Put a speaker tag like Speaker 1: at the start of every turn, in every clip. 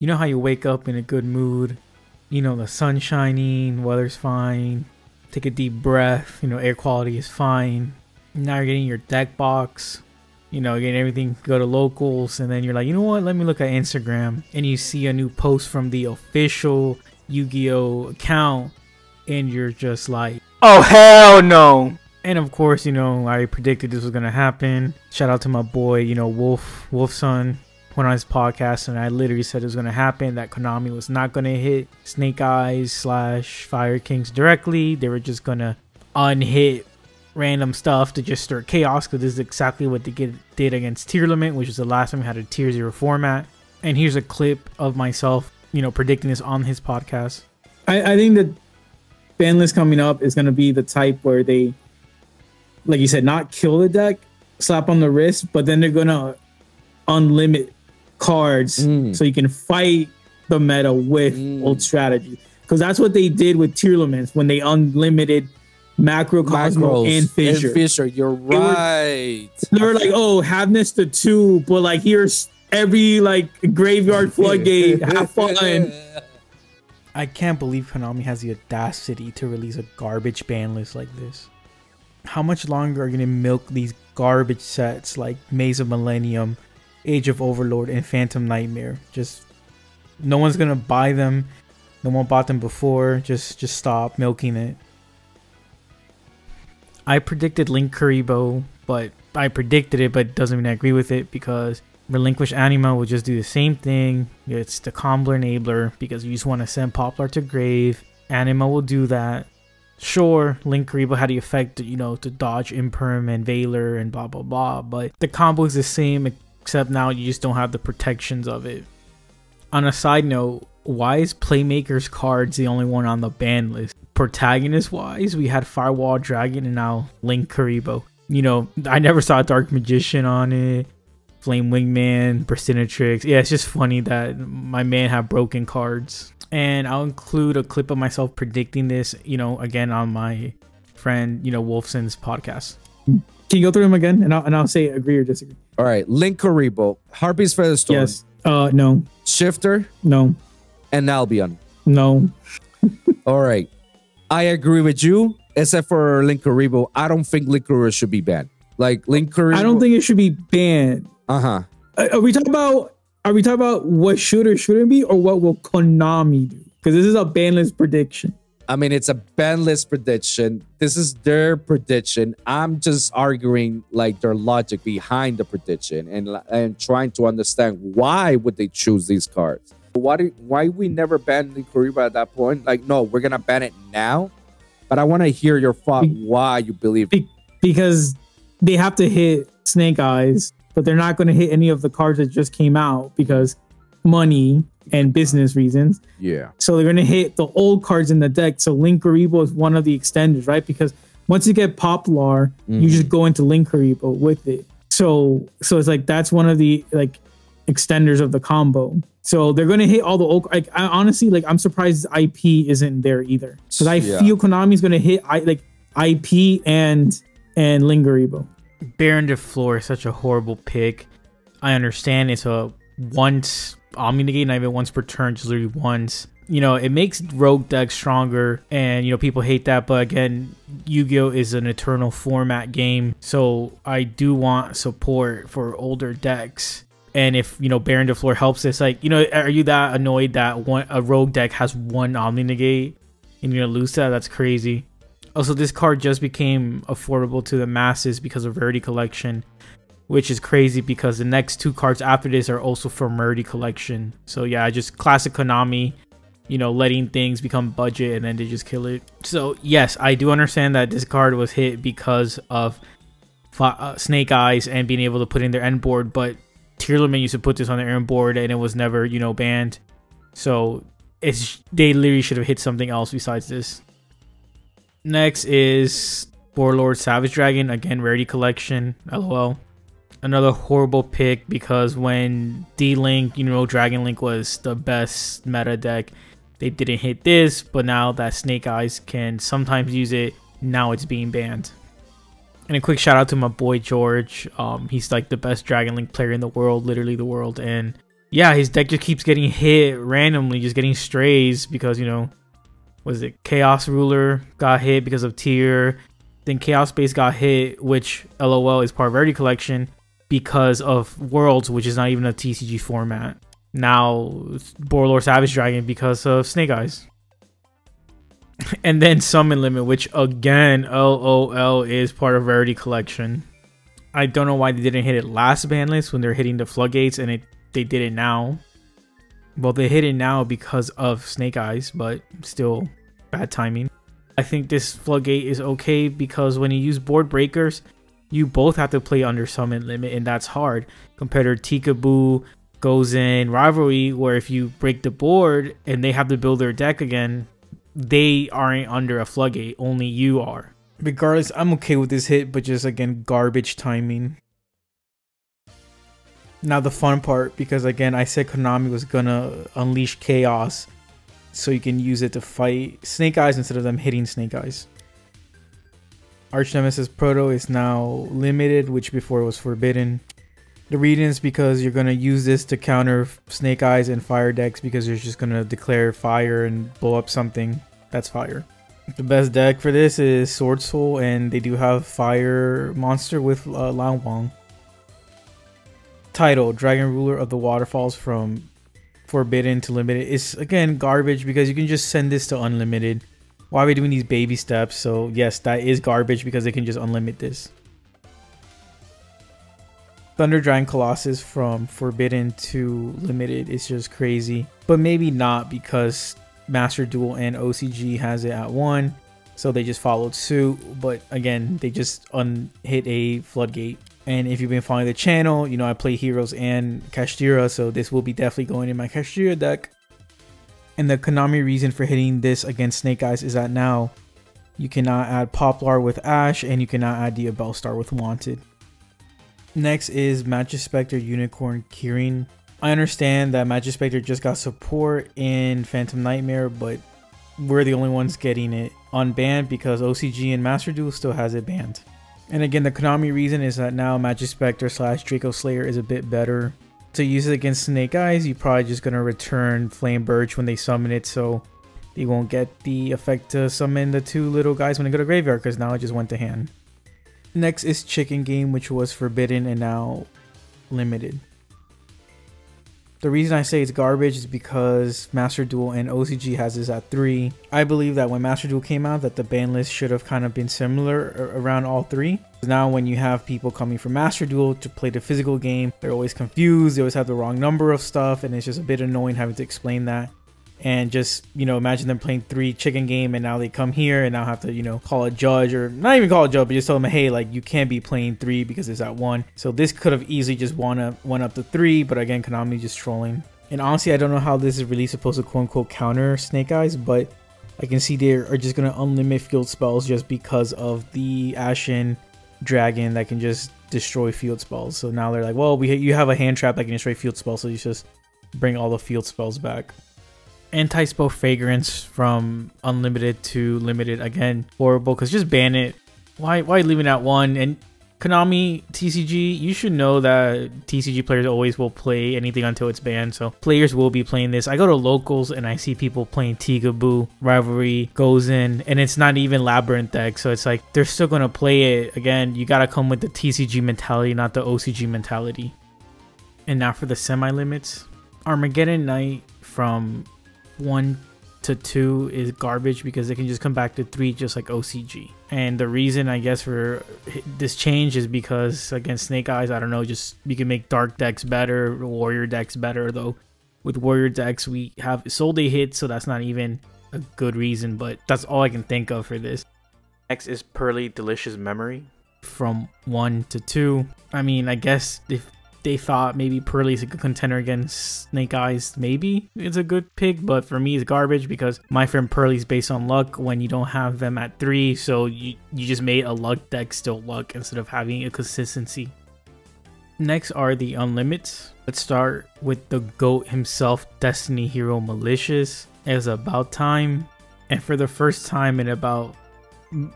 Speaker 1: You know how you wake up in a good mood, you know, the sun's shining, weather's fine, take a deep breath, you know, air quality is fine. Now you're getting your deck box, you know, getting everything, go to locals, and then you're like, you know what, let me look at Instagram, and you see a new post from the official Yu-Gi-Oh account, and you're just like, oh hell no. And of course, you know, I predicted this was gonna happen. Shout out to my boy, you know, Wolfson, went on his podcast, and I literally said it was gonna happen, that Konami was not gonna hit Snake Eyes / Fire Kings directly. They were just gonna unhit random stuff to just stir chaos, because this is exactly what they did against Tier Limit, which is the last time we had a Tier 0 format. And here's a clip of myself, you know, predicting this on his podcast.
Speaker 2: I think that ban list coming up is going to be the type where they, like you said, not kill the deck, slap on the wrist, but then they're going to unlimit cards so you can fight the meta with old strategy. Because that's what they did with Tier Limits when they unlimited Macrocosmo and Fissure.
Speaker 3: You're right.
Speaker 2: They were like, oh, have this to 2, but like here's every like graveyard floodgate. Have fun.
Speaker 1: I can't believe Konami has the audacity to release a garbage ban list like this. How much longer are you gonna milk these garbage sets like Maze of Millennium, Age of Overlord, and Phantom Nightmare? Just no one's gonna buy them. No one bought them before. Just stop milking it. I predicted Link Kuribo, but I predicted it, but doesn't mean I agree with it, because Relinquish Anima will just do the same thing. It's the combo enabler, because you just want to send Poplar to grave. Anima will do that. Sure, Link Kuribo had the effect, you know, to dodge Imperm and Valor and blah blah blah, but the combo is the same, except now you just don't have the protections of it. On a side note, why is Playmaker's cards the only one on the ban list? Protagonist wise, we had Firewall Dragon and now Link Kuribo. You know, I never saw Dark Magician on it, Flame Wingman, Bristinatrix. Yeah, it's just funny that my man had broken cards. And I'll include a clip of myself predicting this, you know, again on my friend, you know, Wolfson's podcast.
Speaker 2: Can you go through them again? And I'll say agree or disagree.
Speaker 3: All right, Link Kuribo, Harpy's Featherstorm.
Speaker 2: Yes. No.
Speaker 3: Shifter.
Speaker 2: No.
Speaker 3: And Albion.
Speaker 2: No.
Speaker 3: All right. I agree with you, except for Link Kuribo. I don't think Link Kuribo should be banned. Like Link Kuribo,
Speaker 2: I don't think it should be banned.
Speaker 3: Uh-huh.
Speaker 2: Are we talking about what should or shouldn't be, or what will Konami do? Because this is a ban list prediction.
Speaker 3: I mean, it's a ban list prediction. This is their prediction. I'm just arguing like their logic behind the prediction and trying to understand why would they choose these cards. Why we never banned Link Kuribo at that point? Like, no, we're gonna ban it now. But I want to hear your thought why you believe it.
Speaker 2: Because they have to hit Snake Eyes, but they're not going to hit any of the cards that just came out because money and business reasons.
Speaker 3: Yeah.
Speaker 2: So they're going to hit the old cards in the deck. So Link Kuribo is one of the extenders, right? Because once you get Poplar, you just go into Link Kuribo with it. So it's like that's one of the like extenders of the combo. So they're going to hit all the old, like I honestly, like I'm surprised IP isn't there either. Because I feel Konami's going to hit IP and Link Kuribo.
Speaker 1: Baron de Flor is such a horrible pick. I understand it's a once Omni Negate, not even once per turn, just literally once. You know, it makes rogue decks stronger, and you know people hate that. But again, Yu-Gi-Oh is an eternal format game, so I do want support for older decks. And if you know Baron de Flor helps this, like you know, are you that annoyed that a rogue deck has one Omni Negate and you're gonna lose that? That's crazy. Also, this card just became affordable to the masses because of Rarity Collection, which is crazy because the next 2 cards after this are also from Rarity Collection. So yeah, just classic Konami, you know, letting things become budget and then they just kill it. So yes, I do understand that this card was hit because of Snake Eyes and being able to put in their end board, but Tier Limit used to put this on their end board and it was never, you know, banned. So they literally should have hit something else besides this. Next is Warlord Savage Dragon, again Rarity Collection, lol. Another horrible pick because when D-Link, you know, Dragon Link was the best meta deck, they didn't hit this, but now that Snake Eyes can sometimes use it, now it's being banned. And a quick shout out to my boy George. He's like the best Dragon Link player in the world, literally the world, and Yeah, his deck just keeps getting hit randomly, just getting strays because, you know, was it Chaos Ruler got hit because of tier, then Chaos Base got hit, which LOL is part of Rarity Collection because of Worlds, which is not even a TCG format. Now Borlor Savage Dragon because of Snake Eyes. And then Summon Limit, which again, LOL is part of Rarity Collection. I don't know why they didn't hit it last ban list when they're hitting the floodgates, and they did it now. Well, they hit it now because of Snake Eyes, but still bad timing. I think this floodgate is okay because when you use board breakers, you both have to play under Summon Limit, and that's hard compared to Tikaboo, Goes In, Rivalry, where if you break the board and they have to build their deck again, they aren't under a floodgate, only you are. Regardless, I'm okay with this hit, but just again, garbage timing. Now the fun part, because again, I said Konami was gonna unleash chaos so you can use it to fight Snake Eyes instead of them hitting Snake Eyes. Arch Nemesis Proto is now limited, which before was forbidden. The reason is because you're gonna use this to counter Snake Eyes and fire decks because you're just gonna declare fire and blow up something that's fire. The best deck for this is Sword Soul, and they do have fire monster with Lao Wang. Title, Dragon Ruler of the Waterfalls from forbidden to limited. Is again garbage because you can just send this to unlimited. Why are we doing these baby steps? So yes, that is garbage because they can just unlimit this. Thunder Dragon Colossus from forbidden to limited is just crazy, but maybe not because Master Duel and OCG has it at 1, so they just followed suit. But again, they just hit a floodgate. And if you've been following the channel, you know I play Heroes and Kashtira, so this will be definitely going in my Kashtira deck. And the Konami reason for hitting this against Snake Eyes is that now you cannot add Poplar with Ash, and you cannot add the Bellstar with Wanted. Next is Magic Spectre Unicorn Kirin. I understand that Magic Spectre just got support in Phantom Nightmare, but we're the only ones getting it unbanned because OCG and Master Duel still has it banned. And again, the Konami reason is that now Magic Spectre / Draco Slayer is a bit better. To use it against Snake Eyes, you're probably just going to return Flame Birch when they summon it, so they won't get the effect to summon the 2 little guys when they go to graveyard because now it just went to hand. Next is Chicken Game, which was forbidden and now limited. The reason I say it's garbage is because Master Duel and OCG has this at 3. I believe that when Master Duel came out that the ban list should have kind of been similar around all 3. Now when you have people coming from Master Duel to play the physical game, they're always confused, they always have the wrong number of stuff, and it's just a bit annoying having to explain that. And just, you know, imagine them playing 3 Chicken Game and now they come here and now have to, you know, call a judge, or not even call a judge, but just tell them, hey, like, you can't be playing 3 because it's at 1. So this could have easily just went up to 3, but again, Konami just trolling. And honestly, I don't know how this is really supposed to quote unquote counter Snake Eyes, but I can see they are just going to unlimit field spells just because of the Ashen Dragon that can just destroy field spells. So now they're like, well, you have a hand trap that can destroy field spells, so you just bring all the field spells back. Anti-spell Fragrance from unlimited to limited, again horrible because just ban it. Why leave it at 1? And Konami TCG, you should know that TCG players always will play anything until it's banned, so players will be playing this. I go to locals and I see people playing Tikaboo, Rivalry, Goes In, and it's not even Labyrinth deck, so it's like they're still gonna play it. Again, you gotta come with the TCG mentality, not the OCG mentality. And now for the semi-limits. Armageddon Knight from 1 to 2 is garbage because they can just come back to 3 just like OCG. And the reason I guess for this change is because against Snake Eyes, I don't know, just you can make dark decks better, warrior decks better, though with warrior decks we have Soul Day hit, so that's not even a good reason, but that's all I can think of for this. Next is Pearly Delicious Memory from 1 to 2. I mean, I guess if they thought maybe Pearly is a good contender against Snake Eyes, maybe it's a good pick, but for me it's garbage because my friend Pearly is based on luck when you don't have them at 3, so you just made a luck deck still luck instead of having a consistency. Next are the unlimits. Let's start with the GOAT himself, Destiny Hero Malicious. It was about time, and for the first time in about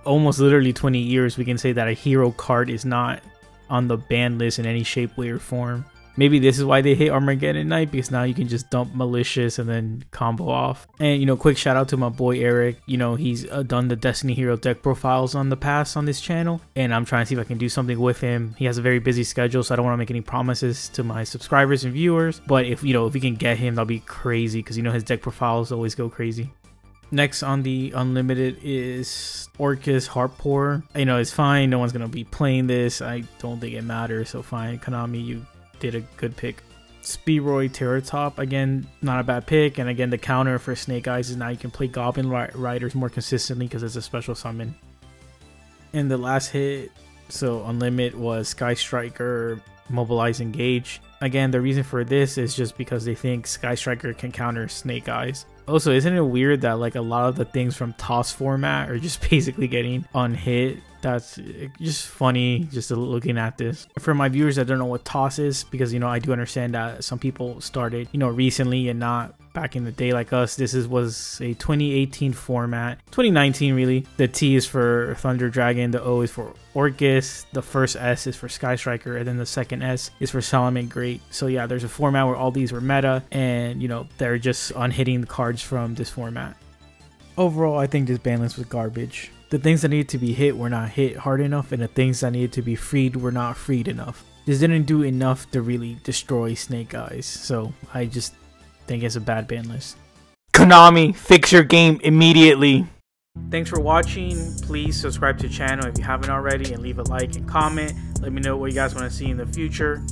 Speaker 1: almost literally 20 years we can say that a hero card is not on the ban list in any shape, way, or form. Maybe this is why they hate Armageddon Knight, because now you can just dump Malicious and then combo off. And, you know, quick shout out to my boy Eric. You know, he's done the Destiny Hero deck profiles on the past on this channel, and I'm trying to see if I can do something with him. He has a very busy schedule, so I don't want to make any promises to my subscribers and viewers, but if, you know, if we can get him, that'll be crazy, because, you know, his deck profiles always go crazy. Next on the Unlimited is Orcus Heartpour. You know, it's fine. No one's going to be playing this. I don't think it matters. So fine. Konami, you did a good pick. Spearoid Terratop. Again, not a bad pick. And again, the counter for Snake Eyes is now you can play Goblin Riders more consistently because it's a special summon. And the last hit, so Unlimited, was Sky Striker Mobilize Engage. Again, the reason for this is just because they think Sky Striker can counter Snake Eyes. Also, isn't it weird that like a lot of the things from TOS format are just basically getting unhit? That's just funny just looking at this. For my viewers that don't know what TOS is, because, you know, I do understand that some people started, you know, recently and not back in the day like us. This was a 2018 format, 2019 really. The T is for Thunder Dragon, the O is for Orcus, the first S is for Sky Striker, and then the second S is for Salamence Great. So yeah, there's a format where all these were meta, and, you know, they're just unhitting the cards from this format. Overall, I think this ban list was garbage. The things that needed to be hit were not hit hard enough, and the things that needed to be freed were not freed enough. This didn't do enough to really destroy Snake Eyes, so I just think it's a bad ban list. Konami, fix your game immediately. Thanks for watching. Please subscribe to the channel if you haven't already, and leave a like and comment. Let me know what you guys want to see in the future.